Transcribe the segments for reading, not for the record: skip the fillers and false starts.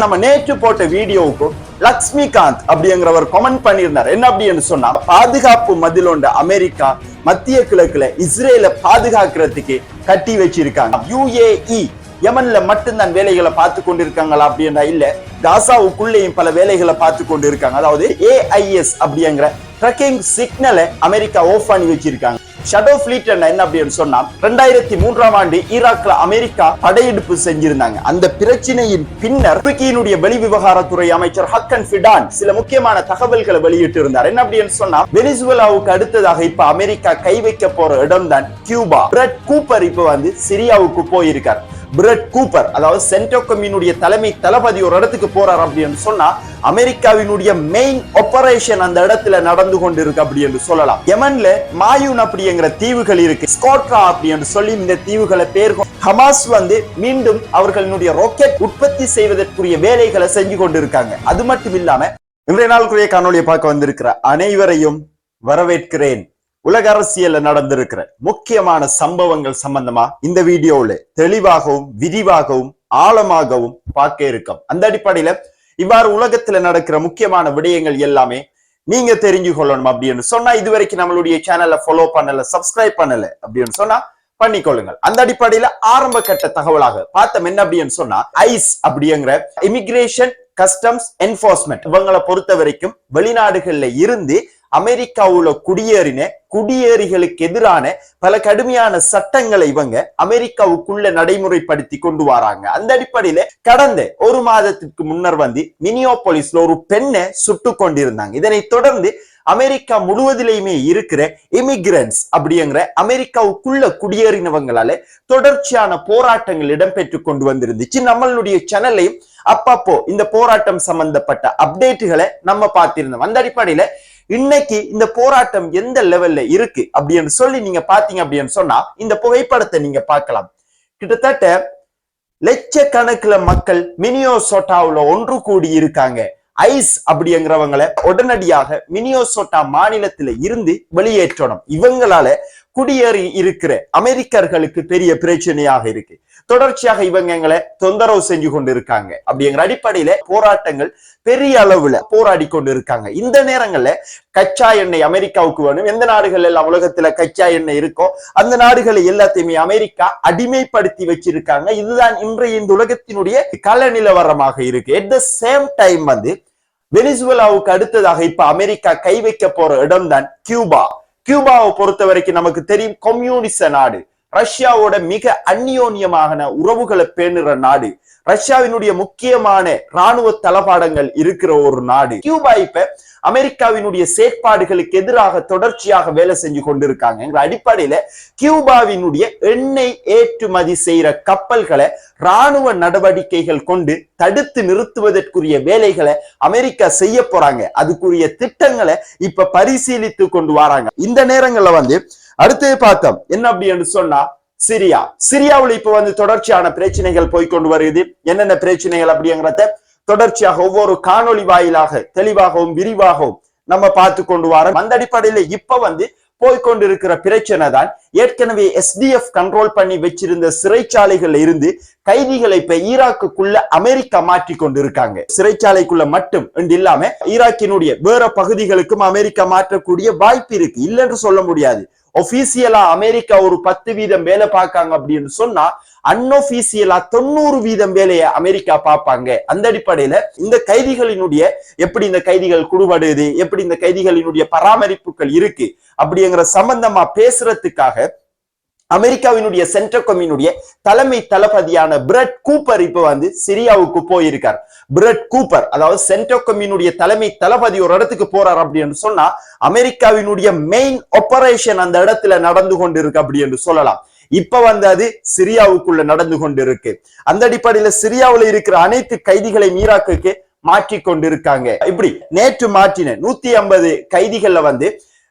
நம்ம நேற்று போட்ட வீடியோவுக்கு லக்ஷ்மிகாந்த் அப்படிங்கிறவர் கமெண்ட் பண்ணியிருந்தார். என்ன அப்படின்னு சொன்னா, பாதுகாப்பு மதிலோண்ட அமெரிக்கா மத்திய கிழக்குல இஸ்ரேலை பாதுகாக்கிறதுக்கு கட்டி வச்சிருக்காங்க. UAE யமன்ல மட்டும்தான் வேலைகளை பார்த்து கொண்டிருக்காங்களா அப்படின்னா இல்ல, காசாவுக்குள்ளேயும் பல வேலைகளை பார்த்து கொண்டு இருக்காங்க. அதாவது AIS அப்படிங்கிற ட்ரக்கிங் சிக்னலை அமெரிக்கா ஆஃப் பண்ணி வச்சிருக்காங்க. ஷடோ ஃபிளீட் என்ன அப்படின்னு சொன்னா, 2003ஆம் ஆண்டு ஈராக்ல அமெரிக்கா படையெடுப்பு செஞ்சிருந்தாங்க. அந்த பிரச்சனையின் பின்னர் துருக்கியினுடைய வெளிவிவகாரத்துறை அமைச்சர் ஹக்கன் ஃபிடான் சில முக்கியமான தகவல்களை வெளியிட்டு இருந்தார். என்ன அப்படின்னு சொன்னா, வெனிசுவேலாவுக்கு அடுத்ததாக இப்ப அமெரிக்கா கை வைக்க போற இடம் தான் கியூபா. பிரெட் கூப்பர் இப்ப சிரியாவுக்கு போயிருக்கார். பிரெட் கூப்பர் அதாவது சென்டோகமினுடைய தலைமை தளபதி ஒரு இடத்துக்கு போறார் அப்படின்னு சொன்னா, அமெரிக்காவினுடைய மெயின் ஆபரேஷன் அந்த இடத்துல நடந்து கொண்டு இருக்கு அப்படி என்று சொல்லலாம். யமன்ல மாயூன் அப்படிங்கிற தீவுகள் இருக்கு. ஸ்கோட்ரா அப்படி என்று சொல்லி இந்த தீவுகளை பேர் ஹமாஸ் மீண்டும் அவர்களுடைய ராக்கெட் உற்பத்தி செய்வதற்குரிய வேலைகளை செஞ்சு கொண்டு இருக்காங்க. அது மட்டும் இல்லாம இன்றைய நாளுக்குரிய காணொலியை பார்க்க வந்திருக்கிற அனைவரையும் வரவேற்கிறேன். உலக அரசியல்ல நடந்திருக்கிற முக்கியமான சம்பவங்கள் சம்பந்தமா இந்த வீடியோல தெளிவாகவும் விரிவாகவும் ஆழமாகவும் பார்க்க இருக்கோம். அந்த அடிப்படையில இவ்வாறு உலகத்துல நடக்கிற முக்கியமான விடயங்கள் எல்லாமே நீங்க தெரிஞ்சு கொள்ளணும் அப்படின்னு சொன்னா, இதுவரைக்கும் நம்மளுடைய சேனலை ஃபாலோ பண்ணல, சப்ஸ்கிரைப் பண்ணல அப்படின்னு சொன்னா பண்ணிக்கொள்ளுங்கள். அந்த அடிப்படையில ஆரம்ப கட்ட தகவலாக பார்த்தோம் என்ன அப்படின்னு சொன்னா, ஐஸ் அப்படிங்கிற இமிகிரேஷன் கஸ்டம்ஸ் என்போர்ஸ்மெண்ட் இவங்களை பொறுத்த வரைக்கும் வெளிநாடுகள்ல இருந்து அமெரிக்காவுல குடியேறிகளுக்கு எதிரான பல கடுமையான சட்டங்களை இவங்க அமெரிக்காவுக்குள்ள நடைமுறைப்படுத்தி கொண்டு வராங்க. அந்த அடிப்படையில கடந்த ஒரு மாதத்திற்கு முன்னர் மினியோபோலிஸ்ல ஒரு பெண்ணை சுட்டு கொண்டிருந்தாங்க. இதனை தொடர்ந்து அமெரிக்கா முழுவதிலேயுமே இருக்கிற இமிகிரன்ட்ஸ் அப்படிங்கிற அமெரிக்காவுக்குள்ள குடியேறினவங்களால தொடர்ச்சியான போராட்டங்கள் இடம்பெற்று கொண்டு வந்திருந்துச்சு. நம்மளுடைய சேனல்லையும் அப்பப்போ இந்த போராட்டம் சம்பந்தப்பட்ட அப்டேட்டுகளை நம்ம பார்த்திருந்தோம். அந்த அடிப்படையில இன்னைக்கு இந்த போராட்டம் எந்த லெவல்ல இருக்கு அப்படின்னு சொல்லி நீங்க பாத்தீங்க அப்படின்னு சொன்னா, இந்த புகைப்படத்தை நீங்க பார்க்கலாம். கிட்டத்தட்ட லட்சக்கணக்கில் மக்கள் மினியோசோட்டாவுல ஒன்று கூடி இருக்காங்க. ஐஸ் அப்படிங்கிறவங்களை உடனடியாக மினியோசோட்டா மாநிலத்தில இருந்து வெளியேற்றணும். இவங்களால குடியேறி இருக்கிற அமெரிக்கர்களுக்கு பெரிய பிரச்சனையாக இருக்கு. தொடர்ச்சியாக இவங்க எங்களை தொந்தரவு செஞ்சு கொண்டு இருக்காங்க. அப்படிங்கிற அடிப்படையில போராட்டங்கள் பெரிய அளவுல போராடி கொண்டு இருக்காங்க. இந்த நேரங்கள்ல கச்சா எண்ணெய் அமெரிக்காவுக்கு வேணும். எந்த நாடுகள் எல்லாம் உலகத்துல கச்சா எண்ணெய் இருக்கோ அந்த நாடுகளை எல்லாத்தையுமே அமெரிக்கா அடிமைப்படுத்தி வச்சிருக்காங்க. இதுதான் இன்றைய இந்த உலகத்தினுடைய கள நிலவரமாக இருக்கு. அட் த சேம் டைம் வெனிசுவேலாவுக்கு அடுத்ததாக இப்ப அமெரிக்கா கை வைக்க போற இடம் தான் கியூபா. கியூபாவை பொறுத்த வரைக்கும் நமக்கு தெரியும், கம்யூனிச நாடு, ரஷ்யாவோட மிக அந்நியோன்யமான உறவுகளை பேணுற நாடு, ரஷ்யாவினுடைய முக்கியமான ராணுவ தளபாடங்கள் இருக்கிற ஒரு நாடு. கியூபா இப்ப அமெரிக்காவினுடைய செயற்பாடுகளுக்கு எதிராக தொடர்ச்சியாக வேலை செஞ்சு கொண்டிருக்காங்க. என்ற அடிப்படையில கியூபாவினுடைய எண்ணெய் ஏற்றுமதி செய்யற கப்பல்களை ராணுவ நடவடிக்கைகள் கொண்டு தடுத்து நிறுத்துவதற்குரிய வேலைகளை அமெரிக்கா செய்ய போறாங்க. அதுக்குரிய திட்டங்களை இப்ப பரிசீலித்து கொண்டு வராங்க. இந்த நேரங்கள்ல அடுத்து பார்த்தோம் என்ன அப்படின்னு சொன்னா, சிரியாவுல இப்ப தொடர்ச்சியான பிரச்சனைகள் போய்கொண்டு வருது. என்னென்ன பிரச்சனைகள் அப்படிங்கிறத தொடர்ச்சியாக ஒவ்வொரு காணொளி வாயிலாக தெளிவாகவும் விரிவாகவும் நம்ம பார்த்து கொண்டு வரோம். அந்த அடிப்படையில இப்ப போய்கொண்டிருக்கிற பிரச்சனை தான், ஏற்கனவே SDF கண்ட்ரோல் பண்ணி வச்சிருந்த சிறைச்சாலைகள்ல இருந்து கைதிகளை இப்ப ஈராக்குக்குள்ள அமெரிக்கா மாற்றி கொண்டு இருக்காங்க. சிறைச்சாலைக்குள்ள மட்டும் இல்லாம ஈராக்கினுடைய வேற பகுதிகளுக்கும் அமெரிக்கா மாற்றக்கூடிய வாய்ப்பு இருக்கு, இல்லைன்னு சொல்ல முடியாது. ஒபிசியலா அமெரிக்கா ஒரு 10% வேலை பார்க்காங்க அப்படின்னு சொன்னா, அன்ஒபிசியலா 90% வேலையை அமெரிக்கா பார்ப்பாங்க. அந்த அடிப்படையில இந்த கைதிகளினுடைய எப்படி இந்த கைதிகள் குடுபடுது, எப்படி இந்த கைதிகளினுடைய பராமரிப்புகள் இருக்கு அப்படிங்கிற சம்பந்தமா பேசுறதுக்காக அமெரிக்காவினுடைய சென்ட்ரகமினுடைய தலைமை தளபதியான பிரெட் கூப்பர் இப்ப சிரியாவுக்கு போயிருக்கார். பிரெட் கூப்பர் அதாவது சென்ட்ரகமினுடைய தலைமை தளபதி ஒரு இடத்துக்கு போறார் அப்படின்னு சொன்னா, அமெரிக்காவினுடைய மெயின் ஆபரேஷன் அந்த இடத்துல நடந்து கொண்டு இருக்கு அப்படி என்று சொல்லலாம். இப்ப அது சிரியாவுக்குள்ள நடந்து கொண்டு இருக்கு. அந்த அடிப்படையில சிரியாவுல இருக்கிற அனைத்து கைதிகளை ஈராக்குக்கு மாற்றி கொண்டு இருக்காங்க. இப்படி நேற்று மாற்றின 150 கைதிகள்ல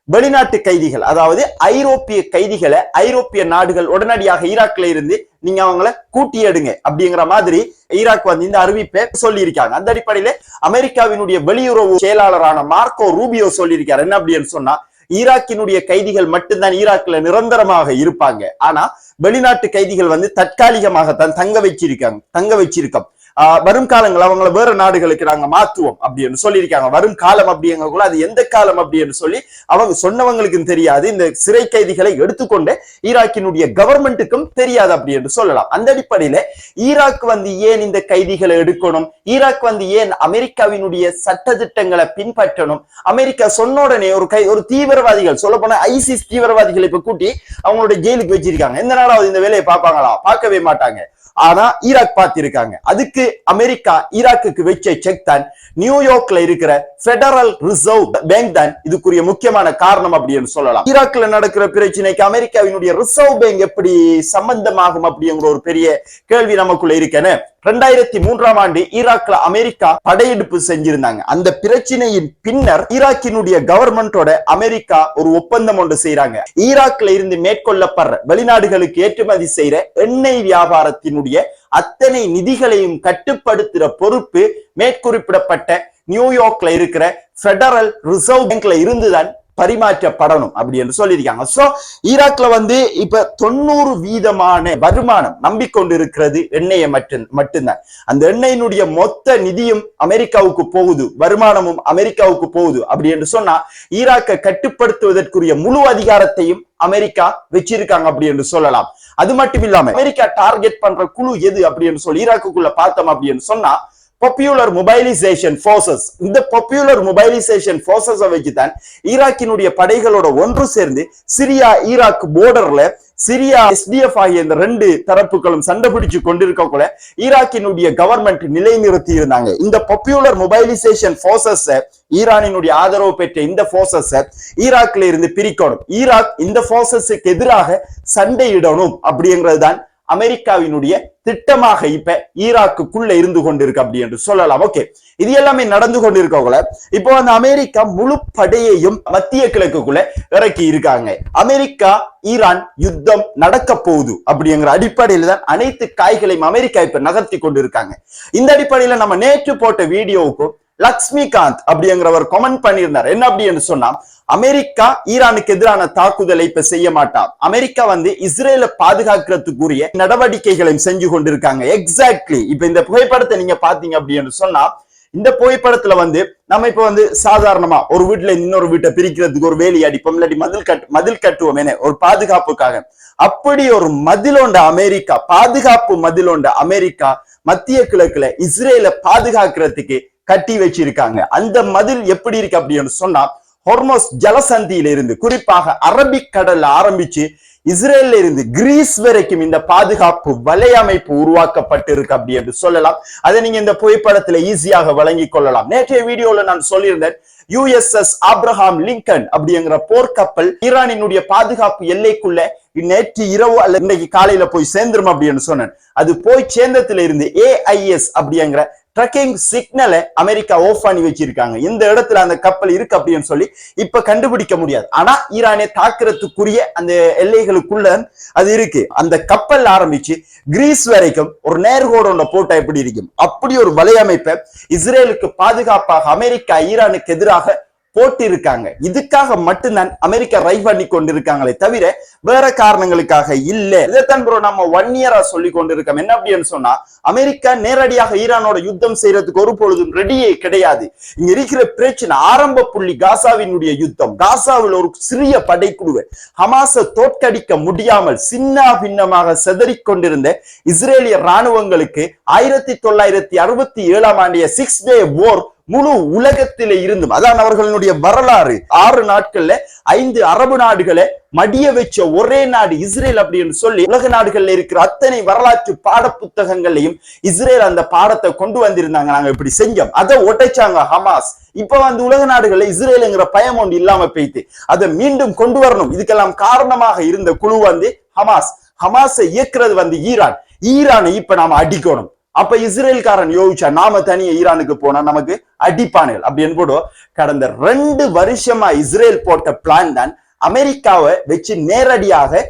வெளிநாட்டு கைதிகள், அதாவது ஐரோப்பிய கைதிகளை ஐரோப்பிய நாடுகள் உடனடியாக ஈராக்ல இருந்து நீங்க அவங்களை கூட்டி எடுங்க அப்படிங்கிற மாதிரி ஈராக் இந்த அறிவிப்பை சொல்லி இருக்காங்க. அந்த அடிப்படையில அமெரிக்காவினுடைய வெளியுறவு செயலாளரான மார்க்கோ ரூபியோ சொல்லியிருக்காரு. என்ன அப்படின்னு சொன்னா, ஈராக்கினுடைய கைதிகள் மட்டும்தான் ஈராக்ல நிரந்தரமாக இருப்பாங்க, ஆனா வெளிநாட்டு கைதிகள் தற்காலிகமாகத்தான் தங்க வச்சிருக்கோம். வரும் காலங்கள் அவங்களை வேற நாடுகளுக்கு நாங்க மாத்துவோம் அப்படின்னு சொல்லியிருக்காங்க. வரும் காலம் அப்படிங்கக்குள்ள அது எந்த காலம் அப்படின்னு சொல்லி அவங்க சொன்னவங்களுக்கும் தெரியாது, இந்த சிறை கைதிகளை எடுத்துக்கொண்டு ஈராக்கினுடைய கவர்மெண்ட்டுக்கும் தெரியாது அப்படி என்று சொல்லலாம். அந்த அடிப்படையில ஈராக் வந்து ஏன் இந்த கைதிகளை எடுக்கணும், ஈராக் வந்து ஏன் அமெரிக்காவினுடைய சட்ட திட்டங்களை பின்பற்றணும், அமெரிக்கா சொன்ன உடனே ஒரு தீவிரவாதிகள் சொல்ல போனா ஐசிஸ் தீவிரவாதிகளை இப்ப கூட்டி அவங்களுடைய ஜெயிலுக்கு வச்சிருக்காங்க. எந்த நாளாவது இந்த வேலையை பார்ப்பாங்களா? பார்க்கவே மாட்டாங்க. ஆனா ஈராக் பார்த்திருக்காங்க. அதுக்கு அமெரிக்கா ஈராக்குக்கு வச்ச செக் தான் நியூயார்க்ல இருக்கிற பெடரல் ரிசர்வ் பேங்க் தான் இதுக்குரிய முக்கியமான காரணம் அப்படின்னு சொல்லலாம். ஈராக்ல நடக்கிற பிரச்சனைக்கு அமெரிக்காவினுடைய ரிசர்வ் பேங்க் எப்படி சம்பந்தமாகும் அப்படிங்கிற ஒரு பெரிய கேள்வி நமக்குள்ள இருக்கேன்னு 2003ஆம் ஆண்டு ஈராக்ல அமெரிக்கா படையெடுப்பு செஞ்சிருந்தாங்க. அந்த பிரச்சனையின் பின்னர் ஈராக்கினுடைய கவர்மெண்டோட அமெரிக்கா ஒரு ஒப்பந்தம் ஒன்று செய்யறாங்க. ஈராக்ல இருந்து மேற்கொள்ளப்படுற வெளிநாடுகளுக்கு ஏற்றுமதி செய்யற எண்ணெய் வியாபாரத்தினுடைய அத்தனை நிதிகளையும் கட்டுப்படுத்துற பொறுப்பு மேற்குறிப்பிடப்பட்ட நியூயார்க்ல இருக்கிற பெடரல் ரிசர்வ் பேங்க்ல இருந்துதான் பரிமாற்றப்படணும் அப்படி என்று சொல்லியிருக்காங்க. சோ ஈராக்ல வந்து இப்ப 90% வருமானம் நம்பிக்கொண்டு இருக்கிறது எண்ணெயை மட்டும்தான். அந்த எண்ணெயினுடைய மொத்த நிதியும் அமெரிக்காவுக்கு போகுது, வருமானமும் அமெரிக்காவுக்கு போகுது அப்படி என்று சொன்னா ஈராக்கை கட்டுப்படுத்துவதற்குரிய முழு அதிகாரத்தையும் அமெரிக்கா வச்சிருக்காங்க அப்படி என்று சொல்லலாம். அது மட்டும் இல்லாம அமெரிக்கா டார்கெட் பண்ற குழு எது அப்படின்னு சொல்லி ஈராக்குக்குள்ள பார்த்தோம் அப்படின்னு சொன்னா பாப்புலர் மொபைலைசேஷன் போர்சஸ். இந்த பாப்புலர் மொபைலைசேஷன் போர்சஸ் வச்சுதான் ஈராக்கினுடைய படைகளோட ஒன்று சேர்ந்து சிரியா ஈராக் போர்டர்ல சிரியா எஸ்டிஎஃப் ஆகிய இந்த ரெண்டு தரப்புகளும் சண்டை பிடிச்சு கொண்டிருக்கக்குள்ள ஈராக்கினுடைய கவர்மெண்ட் நிலைநிறுத்தி இருந்தாங்க. இந்த பாப்புலர் மொபைலைசேஷன் போர்சஸ் ஈரானினுடைய ஆதரவு பெற்ற இந்த போர்சஸ் ஈராக்ல இருந்து பிரிக்கணும், ஈராக் இந்த போர்சஸுக்கு எதிராக சண்டையிடணும் அப்படிங்கிறது தான் அமெரிக்காவினுடைய திட்டமாக இப்ப ஈராக்குக்குள்ள இருந்து கொண்டிருக்கு அப்படி என்று சொல்லலாம். ஓகே, இது எல்லாமே நடந்து கொண்டிருக்கக்குள்ள இப்போ அந்த அமெரிக்கா முழு படையையும் மத்திய கிழக்குக்குள்ள இறக்கி இருக்காங்க. அமெரிக்கா ஈரான் யுத்தம் நடக்க போகுது அப்படிங்கிற அடிப்படையில தான் அனைத்து காய்களையும் அமெரிக்கா இப்ப நகர்த்தி கொண்டு இருக்காங்க. இந்த அடிப்படையில நம்ம நேற்று போட்ட வீடியோவுக்கும் லக்ஷ்மிகாந்த் அப்படிங்கிறவர் கமெண்ட் பண்ணியிருந்தார். என்ன அப்படின்னு சொன்னா, அமெரிக்கா ஈரானுக்கு எதிரான தாக்குதலை இப்ப செய்ய மாட்டார், அமெரிக்கா வந்து இஸ்ரேலை பாதுகாக்கிறதுக்குரிய நடவடிக்கைகளையும் செஞ்சு கொண்டிருக்காங்க. எக்ஸாக்ட்லி இப்ப இந்த புகைப்படத்தை நீங்க பாத்தீங்க அப்படின்னு சொன்னா, இந்த புகைப்படத்துல வந்து நம்ம இப்ப வந்து சாதாரணமா ஒரு வீட்டுல இன்னொரு வீட்டை பிரிக்கிறதுக்கு ஒரு வேலி அடிப்போம், இல்லாட்டி மதில் கட்டுவோம் என ஒரு பாதுகாப்புக்காக. அப்படி ஒரு மதிலோண்ட அமெரிக்கா, பாதுகாப்பு மதிலோண்ட அமெரிக்கா மத்திய கிழக்குல இஸ்ரேலை பாதுகாக்கிறதுக்கு கட்டி வச்சிருக்காங்க. அந்த மதில் எப்படி இருக்கு அப்படின்னு சொன்னா, ஹொர்மோஸ் ஜலசந்தியில இருந்து குறிப்பாக அரபிக் கடல்ல ஆரம்பிச்சு இஸ்ரேல்ல இருந்து கிரீஸ் வரைக்கும் இந்த பாதுகாப்பு வலையமைப்பு உருவாக்கப்பட்டு இருக்கு அப்படி என்று சொல்லலாம். அதை நீங்க இந்த புகைப்படத்துல ஈஸியாக வழங்கிக் கொள்ளலாம். நேற்றைய வீடியோல நான் சொல்லியிருந்தேன், USS ஆப்ரஹாம் லிங்கன் அப்படிங்கிற போர்க்கப்பல் ஈரானினுடைய பாதுகாப்பு எல்லைக்குள்ள நேற்று இரவு அல்ல இன்னைக்கு காலையில போய் சேர்ந்துரும் அப்படின்னு சொன்னேன். அது போய் சேர்ந்ததுல இருந்து AIS அப்படிங்கிற ட்ரக்கிங் சிக்னலை அமெரிக்கா ஆஃப் பண்ணி வச்சிருக்காங்க. இந்த இடத்துல அந்த கப்பல் இருக்கு அப்படின்னு சொல்லி இப்ப கண்டுபிடிக்க முடியாது. ஆனா ஈரானை தாக்குறதுக்குரிய அந்த எல்லைகளுக்குள்ள அது இருக்கு. அந்த கப்பல் ஆரம்பிச்சு கிரீஸ் வரைக்கும் ஒரு நேர்கோடு போட்டா எப்படி இருக்கும், அப்படி ஒரு வலையமைப்பை இஸ்ரேலுக்கு பாதுகாப்பாக அமெரிக்கா ஈரானுக்கு எதிராக போட்டி இருக்காங்க. இதுக்காக மட்டும்தான் அமெரிக்கா ரை பண்ணி கொண்டிருக்காங்களே தவிர வேற காரணங்களுக்காக இல்ல. இதைத்தான் ப்ரோ நம்ம 1 இயரா சொல்லி கொண்டிருக்கோம். என்ன அப்படின்னு சொன்னா, அமெரிக்கா நேரடியாக ஈரானோட யுத்தம் செய்யறதுக்கு ஒரு பொழுதும் ரெடியே கிடையாது. இங்க இருக்கிற பிரச்சனை ஆரம்ப புள்ளி காசாவினுடைய யுத்தம். காசாவில் ஒரு சிறிய படைக்குழுவை ஹமாஸை தோற்கடிக்க முடியாமல் சின்ன பின்னமாக செதறிக் கொண்டிருந்த இஸ்ரேலிய ராணுவங்களுக்கு 1967ஆம் ஆண்டிய 6 டே வார் முழு உலகத்திலே இருந்தும், அதான் அவர்களுடைய வரலாறு, 6 நாட்கள்ல 5 அரபு நாடுகளை மடிய வச்ச ஒரே நாடு இஸ்ரேல் அப்படின்னு சொல்லி உலக நாடுகள்ல இருக்கிற அத்தனை வரலாற்று பாட புத்தகங்களையும் இஸ்ரேல் அந்த பாடத்தை கொண்டு வந்திருந்தாங்க. நாங்க இப்படி செஞ்சோம், அதை ஒட்டைச்சாங்க ஹமாஸ். இப்ப வந்து உலக நாடுகள்ல இஸ்ரேலுங்கிற பயம் ஒன்று இல்லாம போயிட்டு அதை மீண்டும் கொண்டு வரணும். இதுக்கெல்லாம் காரணமாக இருந்த குழு வந்து ஹமாஸ். ஹமாஸை இயக்குறது வந்து ஈரானை இப்ப நாம அடிக்கணும். அப்ப இஸ்ரேல்காரன் யோசிச்சா, நாம தனியா ஈரானுக்கு போனா நமக்கு அடிப்பானுகள் அப்படின்னு போடுவோம். கடந்த 2 வருஷமா இஸ்ரேல் போட்ட பிளான் தான் அமெரிக்காவை வச்சு நேரடியாக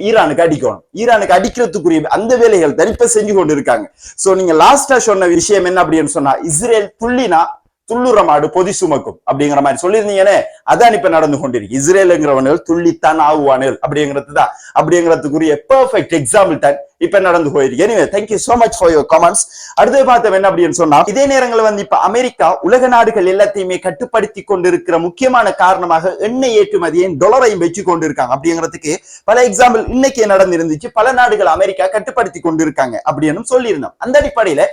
ஈரானுக்கு அடிக்கணும். ஈரானுக்கு அடிக்கிறதுக்குரிய அந்த வேலைகள் தான் இப்ப செஞ்சு கொண்டு இருக்காங்க. சோ நீங்க லாஸ்டா சொன்ன விஷயம் என்ன அப்படின்னு சொன்னா, இஸ்ரேல் துள்ளினா துள்ளுற மாடு பொதி சுமக்கும் அப்படிங்கிற மாதிரி சொல்லியிருந்தீங்கன்னு அதான் இப்ப நடந்து கொண்டிருக்கு. இஸ்ரேலுங்கிறவர்கள் துள்ளித்தான் ஆகுவானுகள் அப்படிங்கிறது தான். அப்படிங்கிறதுக்குரிய பெர்ஃபெக்ட் எக்ஸாம்பிள் தான் இப்ப நடந்து போயிருக்கு. Anyway thank you so much for your comments. அடுத்து பார்த்தோம் என்ன அப்படின்னு சொன்னா, இதே நேரங்களில் வந்து இப்ப அமெரிக்கா உலக நாடுகள் எல்லாத்தையுமே கட்டுப்படுத்தி கொண்டிருக்கிற முக்கியமான காரணமாக எண்ணெய் ஏற்றுமதியை டாலரையும் வச்சு கொண்டிருக்காங்க அப்படிங்கிறதுக்கு பல எக்ஸாம்பிள் இன்னைக்கு நடந்திருந்துச்சு. பல நாடுகள் அமெரிக்கா கட்டுப்படுத்தி கொண்டிருக்காங்க அப்படின்னு சொல்லியிருந்தோம். அந்த அடிப்படையில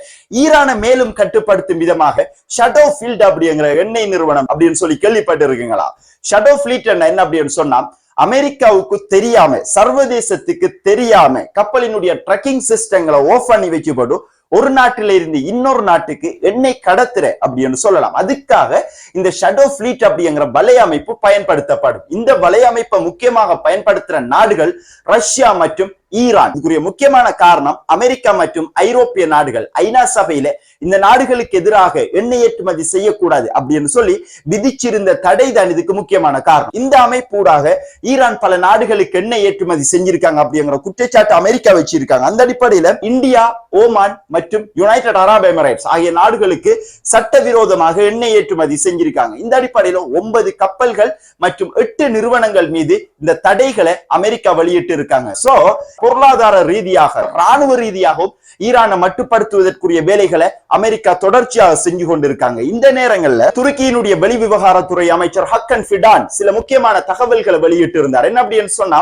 ஈரானை மேலும் கட்டுப்படுத்தும் விதமாக ஷடோ ஃபீல்ட் அப்படிங்கிற எண்ணெய் நிறுவனம் அப்படின்னு சொல்லி கேள்விப்பட்டு இருக்குங்களா? ஷடோ ஃபிளீட் என்ன அப்படின்னு சொன்னா, அமெரிக்காவுக்கு தெரியாம சர்வதேசத்துக்கு தெரியாம கப்பலினுடைய ட்ரக்கிங் சிஸ்டங்களை ஆஃப் பண்ணி வச்சு போட்டு ஒரு நாட்டில இருந்து இன்னொரு நாட்டுக்கு எண்ணெய் கடத்துற அப்படின்னு சொல்லலாம். அதுக்காக இந்த ஷடோ ஃபிளீட் அப்படிங்கிற வலையமைப்பு பயன்படுத்தப்படும். இந்த வலையமைப்பை முக்கியமாக பயன்படுத்துற நாடுகள் ரஷ்யா மற்றும் ஈரான். இதுக்குரிய முக்கியமான காரணம் அமெரிக்கா மற்றும் ஐரோப்பிய நாடுகள் ஐநா சபையில இந்த நாடுகளுக்கு எதிராக எண்ணெய் ஏற்றுமதி செய்யக்கூடாது அப்படின்னு சொல்லி விதிச்சிருந்த தடை தான் இதுக்கு முக்கியமான காரணம். இந்த அமைப்பூடாக ஈரான் பல நாடுகளுக்கு எண்ணெய் ஏற்றுமதி செஞ்சிருக்காங்க அப்படிங்கிற குற்றச்சாட்டு அமெரிக்கா வச்சிருக்காங்க. அந்த அடிப்படையில இந்தியா, ஓமான் மற்றும் யுனைடெட் அரபு எமிரேட்ஸ் ஆகிய நாடுகளுக்கு சட்டவிரோதமாக எண்ணெய் ஏற்றுமதி செஞ்சிருக்காங்க. இந்த அடிப்படையில 9 கப்பல்கள் மற்றும் 8 நிறுவனங்கள் மீது இந்த தடைகளை அமெரிக்கா வெளியிட்டு இருக்காங்க. சோ பொருளாதார ரீதியாக, ராணுவ ரீதியாகவும் ஈரானை மட்டுப்படுத்துவதற்குரிய வேலைகளை அமெரிக்கா தொடர்ச்சியாக செஞ்சு கொண்டிருக்காங்க. இந்த நேரங்கள்ல துருக்கியினுடைய வெளிவிவகாரத்துறை அமைச்சர் ஹக்கன் ஃபிடான் சில முக்கியமான தகவல்களை வெளியிட்டு இருந்தார். என்ன அப்படின்னு சொன்னா,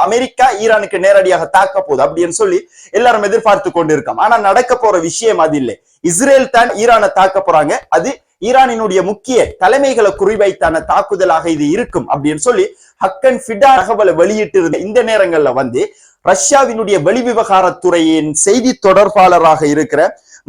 அமெரிக்கா ஈரானுக்கு நேரடியாக தாக்க போகுது அப்படின்னு சொல்லி எல்லாரும் எதிர்பார்த்து கொண்டிருக்கோம். ஆனா நடக்க போற விஷயம் அது இல்லை. இஸ்ரேல் தான் ஈரானை தாக்க போறாங்க. அது ஈரானினுடைய முக்கிய தலைமைகளை குறிவைத்தான தாக்குதலாக இது இருக்கும் அப்படின்னு சொல்லி ஹக்கன் ஃபிடான் தகவலை வெளியிட்டு இருந்த இந்த நேரங்கள்ல வந்து ரஷ்யாவினுடைய வெளிவிவகாரத்துறையின் செய்தி தொடர்பாளராக இருக்கிற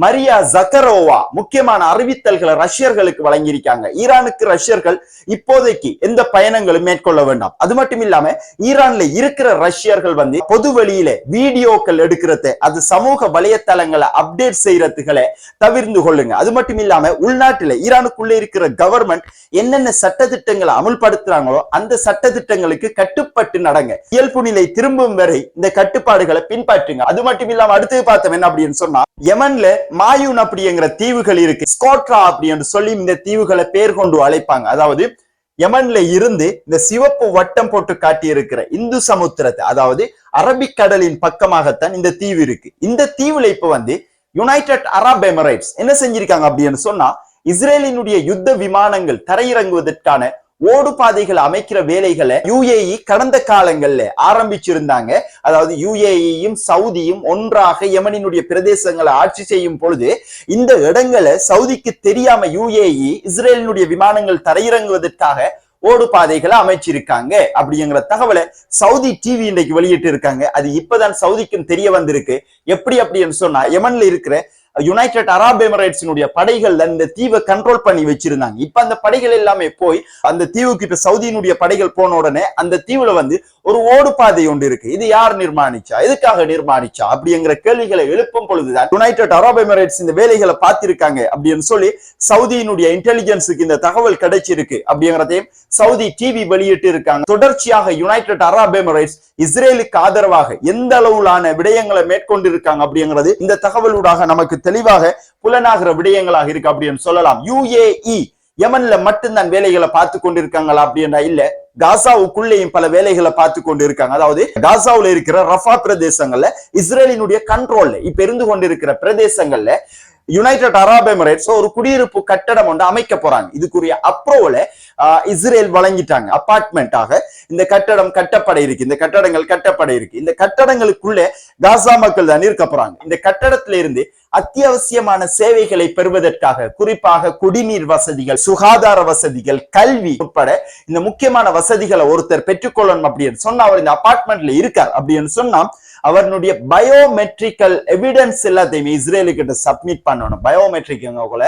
மரியா ஜக்கரோவா முக்கியமான அறிவித்தல்களை ரஷ்யர்களுக்கு வழங்கியிருக்காங்க. ஈரானுக்கு ரஷ்யர்கள் இப்போதைக்கு எந்த பயணங்களும் மேற்கொள்ள வேண்டாம். அது மட்டும் இல்லாம ஈரான்ல இருக்கிற ரஷ்யர்கள் வந்து பொது வெளியில வீடியோக்கள் எடுக்கிறது, அது சமூக வலைத்தளங்களை அப்டேட் செய்யறதுகளை தவிர்த்து கொள்ளுங்க. அது மட்டும் இல்லாம உள்நாட்டுல ஈரானுக்குள்ள இருக்கிற கவர்மெண்ட் என்னென்ன சட்டத்திட்டங்களை அமுல்படுத்துறாங்களோ அந்த சட்டத்திட்டங்களுக்கு கட்டுப்பட்டு நடங்க. இயல்பு நிலை திரும்பும் வரை இந்த கட்டுப்பாடுகளை பின்பற்றுங்க. அது மட்டும் இல்லாம அடுத்து பார்த்தோம் என்ன அப்படின்னு சொன்னா, யமன்ல மாயூன் அப்படிங்கிற தீவுகள் இருக்கு. ஸ்கோட்ரா அப்படின்னு சொல்லி இந்த தீவுகளை பேர் கொண்டு அழைப்பாங்க. அதாவது யமன்ல இருந்து இந்த சிவப்பு வட்டம் போட்டு காட்டி இருக்கிற இந்து சமுத்திரத்தை, அதாவது அரபிக்கடலின் பக்கமாகத்தான் இந்த தீவு இருக்கு. இந்த தீவுல இப்ப வந்து யுனைடெட் அரபு எமிரேட்ஸ் என்ன செஞ்சிருக்காங்க அப்படின்னு சொன்னா, இஸ்ரேலினுடைய யுத்த விமானங்கள் தரையிறங்குவதற்கான ஓடு பாதைகளை அமைக்கிற வேலைகளை யுஏஇ கடந்த காலங்கள்ல ஆரம்பிச்சிருந்தாங்க. அதாவது யுஏஇயும் சவுதியும் ஒன்றாக யமனினுடைய பிரதேசங்களை ஆட்சி செய்யும் பொழுது இந்த இடங்களை சவுதிக்கு தெரியாம யுஏஇ இஸ்ரேலினுடைய விமானங்கள் தரையிறங்குவதற்காக ஓடு பாதைகளை அமைச்சிருக்காங்க அப்படிங்கிற தகவலை சவுதி டிவி இன்னைக்கு வெளியிட்டு இருக்காங்க. அது இப்பதான் சவுதிக்கும் தெரிய வந்திருக்கு. எப்படி அப்படின்னு சொன்னா, யமன்ல இருக்கிற யுனைடெட் அரபு எமிரேட்ஸினுடைய படைகள் இந்த தீவை கண்ட்ரோல் பண்ணி வச்சிருந்தாங்க. இப்ப அந்த படைகள் எல்லாமே போய் அந்த தீவுக்கு இப்ப சவுதியினுடைய படைகள் போன உடனே அந்த தீவுல வந்து ஒரு ஓடு பாதை ஒன்று இருக்கு. இது யார் நிர்மாணிச்சா, எதுக்காக நிர்மாணிச்சா அப்படிங்கிற கேள்விகளை எழுப்பும் பொழுதுதான் யுனைடெட் அரபு எமிரேட்ஸ் இந்த வேலைகளை பார்த்திருக்காங்க அப்படின்னு சொல்லி சவுதியினுடைய இன்டெலிஜென்ஸுக்கு இந்த தகவல் கிடைச்சிருக்கு அப்படிங்கிறதையும் சவுதி டிவி வெளியிட்டு இருக்காங்க. தொடர்ச்சியாக யுனைடெட் அரபு எமிரேட்ஸ் இஸ்ரேலுக்கு ஆதரவாக எந்த அளவிலான விடயங்களை மேற்கொண்டிருக்காங்க அப்படிங்கிறது இந்த தகவலூடாக நமக்கு தெளிவாக புலனாகிற விடயங்களாக இருக்கு அப்படின்னு சொல்லலாம். யுஏஇ யமன்ல மட்டும்தான் வேலைகளை பார்த்து கொண்டிருக்காங்களா அப்படின்னா இல்ல, காசாவுக்குள்ளேயும் பல வேலைகளை பார்த்து கொண்டு இருக்காங்க. அதாவது காசாவுல இருக்கிற ரஃபா பிரதேசங்கள்ல இஸ்ரேலினுடைய கண்ட்ரோல்ல இப்ப இருந்து கொண்டிருக்கிற பிரதேசங்கள்ல யுனைடெட் அரபு எமிரேட்ஸ் ஒரு குடியிருப்பு கட்டடம் ஒன்று அமைக்க போறாங்க. இதுக்குரிய அப்ரூவலை இஸ்ரேல் வழங்கிட்டாங்க. அபார்ட்மெண்டாக இந்த கட்டடம் கட்டப்பட இருக்கு. இந்த கட்டடங்கள் கட்டப்பட இருக்கு. இந்த கட்டடங்களுக்குள்ளே காசா மக்கள் தான் இருக்க போறாங்க. இந்த கட்டடத்தில இருந்து அத்தியாவசியமான சேவைகளை பெறுவதற்காக, குறிப்பாக குடிநீர் வசதிகள், சுகாதார வசதிகள், கல்வி உட்பட இந்த முக்கியமான வசதிகளை ஒருத்தர் பெற்றுக்கொள்ளணும் அப்படின்னு சொன்னா அவர் இந்த அபார்ட்மெண்ட்ல இருக்கார் அப்படின்னு சொன்னா அவருடைய பயோமெட்ரிக்கல் எவிடன்ஸ் எல்லாத்தையுமே இஸ்ரேலு கிட்ட சப்மிட் பண்ணணும். பயோமெட்ரிக் கூட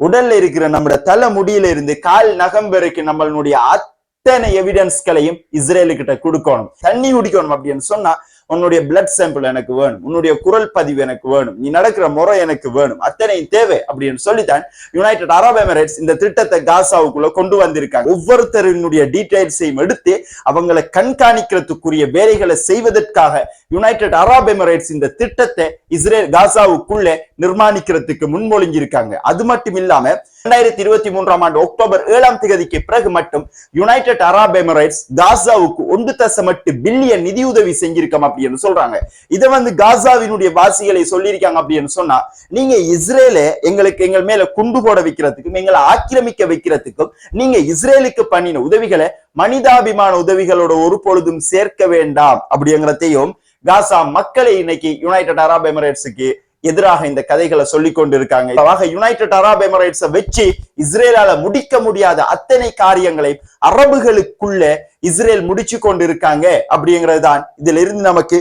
உடல்ல இருக்கிற நம்முடைய தலை முடியில இருந்து கால் நகம் வரைக்கும் நம்மளுடைய அத்தனை எவிடன்ஸ்களையும் இஸ்ரேலு கிட்ட கொடுக்கணும். தண்ணி குடிக்கணும் அப்படின்னு சொன்னா உன்னுடைய பிளட் சாம்பிள் எனக்கு வேணும், உன்னுடைய குரல் பதிவு எனக்கு வேணும், நீ நடக்கிற முறை எனக்கு வேணும், அத்தனை தேவை அப்படின்னு சொல்லித்தான் யுனைடெட் அரபு எமிரேட்ஸ் இந்த திட்டத்தை காசாவுக்குள்ள கொண்டு வந்திருக்காங்க. ஒவ்வொருத்தருடைய டீடைல்ஸையும் எடுத்து அவங்களை கண்காணிக்கிறதுக்குரிய வேலைகளை செய்வதற்காக யுனைடெட் அரபு எமிரேட்ஸ் இந்த திட்டத்தை இஸ்ரேல் காசாவுக்குள்ள நிர்மாணிக்கிறதுக்கு முன்மொழிஞ்சிருக்காங்க. அது மட்டும் இல்லாம 2023ஆம் ஆண்டு அக்டோபர் 7ஆம் தேதிக்கு பிறகு மட்டும் யுனைடெட் அரபு எமிரேட்ஸ் காசாவுக்கு 1.8 பில்லியன் நிதியுதவி செஞ்சிருக்கோம் அப்படின்னு சொல்றாங்க. இதை வந்து காசாவினுடைய வாசிகளை சொல்லியிருக்காங்க அப்படின்னு சொன்னா, நீங்க இஸ்ரேலை எங்கள் மேல குண்டு போட வைக்கிறதுக்கும் எங்களை ஆக்கிரமிக்க வைக்கிறதுக்கும் நீங்க இஸ்ரேலுக்கு பண்ணின உதவிகளை மனிதாபிமான உதவிகளோட ஒரு பொழுதும் சேர்க்க வேண்டாம் அப்படிங்கிறதையும் காசா மக்களை இன்னைக்கு யுனைடெட் அரபு எமிரேட்ஸுக்கு எதிராக இந்த கதைகளை சொல்லி கொண்டு இருக்காங்க. யுனைடெட் அரபு எமிரேட்ஸை வச்சு இஸ்ரேலால முடிக்க முடியாத அத்தனை காரியங்களை அரபுகளுக்குள்ள இஸ்ரேல் முடிச்சு கொண்டு இருக்காங்க அப்படிங்கிறது தான் இதுல இருந்து நமக்கு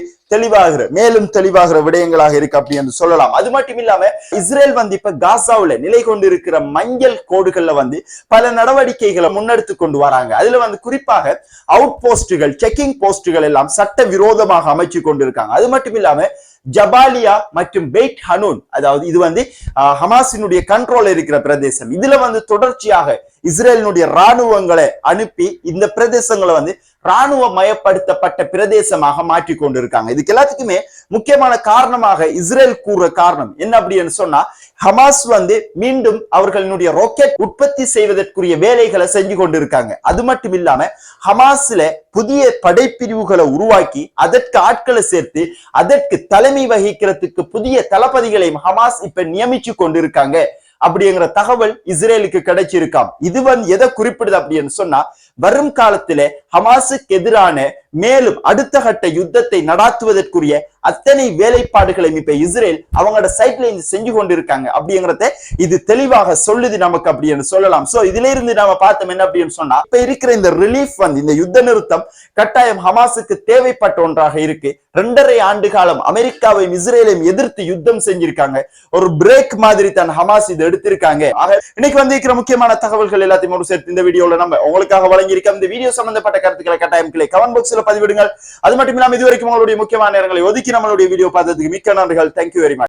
மேலும் தெளிவாகிற விடயங்களாக இருக்கு அப்படின்னு சொல்லலாம். அது மட்டும் இல்லாம இஸ்ரேல் வந்து இப்ப காசாவுல நிலை கொண்டு இருக்கிற மஞ்சள் கோடுகள்ல வந்து பல நடவடிக்கைகளை முன்னெடுத்து கொண்டு வராங்க. அதுல வந்து குறிப்பாக அவுட் போஸ்டுகள், செக்கிங் போஸ்டுகள் எல்லாம் சட்ட விரோதமாக அமைச்சு கொண்டு இருக்காங்க. அது மட்டும் இல்லாம ஜபாலியா மற்றும் பெய்ட் ஹனூன், அதாவது இது வந்து ஹமாஸினுடைய கண்ட்ரோல் இருக்கிற பிரதேசம். இதுல வந்து தொடர்ச்சியாக இஸ்ரேலினுடைய ராணுவங்களை அனுப்பி இந்த பிரதேசங்களை வந்து ராணுவ மயப்படுத்தப்பட்ட பிரதேசமாக மாற்றி கொண்டிருக்காங்க. இதுக்கு எல்லாத்துக்குமே முக்கியமான காரணமாக இஸ்ரேல் கூறுற காரணம் என்ன அப்படின்னு சொன்னா, ஹமாஸ் வந்து மீண்டும் அவர்களுடைய ராக்கெட் உற்பத்தி செய்வதற்குரிய வேலைகளை செஞ்சு கொண்டிருக்காங்க. அது மட்டும் இல்லாம ஹமாஸ்ல புதிய படைப்பிரிவுகளை உருவாக்கி அதற்கு ஆட்களை சேர்த்து அதற்கு தலைமை வகிக்கிறதுக்கு புதிய தளபதிகளையும் ஹமாஸ் இப்ப நியமிச்சு கொண்டிருக்காங்க அப்படிங்கிற தகவல் இஸ்ரேலுக்கு கிடைச்சிருக்காம். இது வந்து எதை குறிப்பிடுது அப்படின்னு சொன்னா, வரும் காலத்தில ஹமாஸுக்கு எதிரான மேலும் அடுத்த கட்ட யுத்தத்தை நடாத்துவதற்குரிய அத்தனை வேலைப்பாடுகளையும் இப்ப இஸ்ரேல் அவங்களோட சைட்ல இருந்து செஞ்சு கொண்டிருக்காங்க அப்படிங்கறத இது தெளிவாக சொல்லுது நமக்கு அப்படின்னு சொல்லலாம். சோ இதுல இருந்து நாம பார்த்தோம் என்ன அப்படின்னு சொன்னா, இப்ப இருக்கிற இந்த ரிலீஃப் வந்து இந்த யுத்த நிறுத்தம் கட்டாயம் ஹமாஸுக்கு தேவைப்பட்ட ஒன்றாக இருக்கு. 2.5 ஆண்டு காலம் அமெரிக்காவையும் இஸ்ரேலையும் எதிர்த்து யுத்தம் செஞ்சிருக்காங்க. ஒரு பிரேக் மாதிரி தான் ஹமாஸ் இது எடுத்திருக்காங்க. இன்னைக்கு வந்து இருக்கிற முக்கியமான தகவல்கள் எல்லாத்தையும் ஒரு சேர்த்து இந்த வீடியோல நம்ம உங்களுக்காக வழங்கியிருக்கோம். இந்த வீடியோ சம்பந்தப்பட்ட கருத்துக்களை கட்டாயம் கமெண்ட் பாக்ஸ்ல பதிவிடுங்கள். அது மட்டும் இல்லாம இதுவரைக்கும் உங்களுடைய முக்கியமான நேரங்களை ஒதுக்கி நம்மளுடைய வீடியோ பார்த்ததுக்கு மிக்க நன்றிகள். Thank you very much.